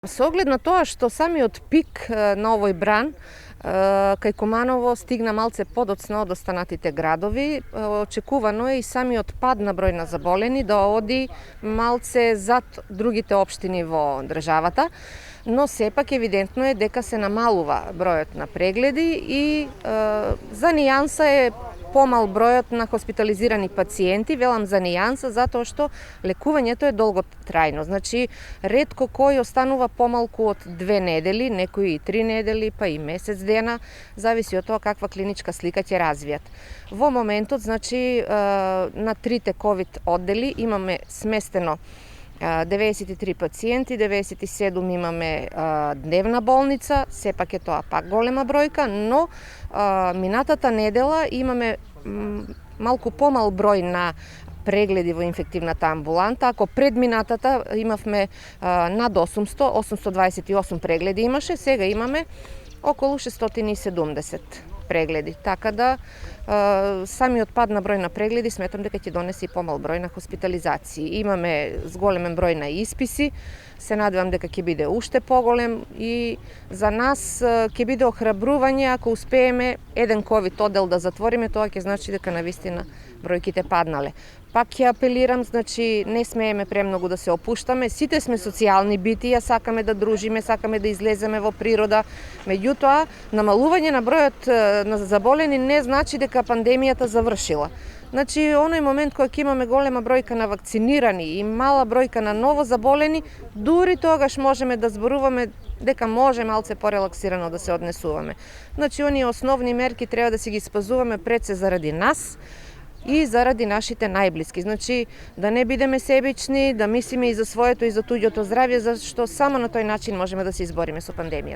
Со оглед на тоа што самиот пик на овој бран кај Куманово стигна малце подоцна од останатите градови, очекувано е и самиот пад на број на заболени да оди малце зад другите општини во државата, но сепак евидентно е дека се намалува бројот на прегледи и за нијанса е помал бројот на хоспитализирани пациенти, велам за нијанса, затоа што лекувањето е долготрајно. Значи, ретко кој останува помалку од 2 недели, некои и 3 недели, па и месец дена, зависи од тоа каква клиничка слика ќе развијат. Во моментот, значи, на трите ковид оддели имаме сместено 93 пациенти, 97 имаме дневна болница, сепак е тоа пак голема бројка, но минатата недела имаме малку помал број на прегледи во инфективната амбуланта. Ако пред минатата имавме над 828 прегледи имаше, сега имаме околу 670 прегледи. Така да самиот пад на број на прегледи сметам дека ќе донесе и помал број на хоспитализации. Имаме зголемен број на исписи, се надевам дека ќе биде уште поголем и за нас ќе биде охрабрување ако успееме еден ковид оддел да затвориме, тоа ќе значи дека навистина бројките паднале. Пак ќе апелирам, значи не смееме премногу да се опуштаме, сите сме социјални битија, сакаме да дружиме, сакаме да излеземе во природа, меѓутоа намалување на бројот на заболени не значи дека пандемијата завршила. Значи, оној момент кој ќе имаме голема бројка на вакцинирани и мала бројка на ново заболени, дури тогаш можеме да зборуваме дека може малце порелаксирано да се однесуваме. Значи, оние основни мерки треба да си ги спазуваме пред се заради нас и заради нашите најблиски. Значи, да не бидеме себични, да мислиме и за своето и за туѓото здравје, зашто само на тој начин можеме да се избориме со пандемијата.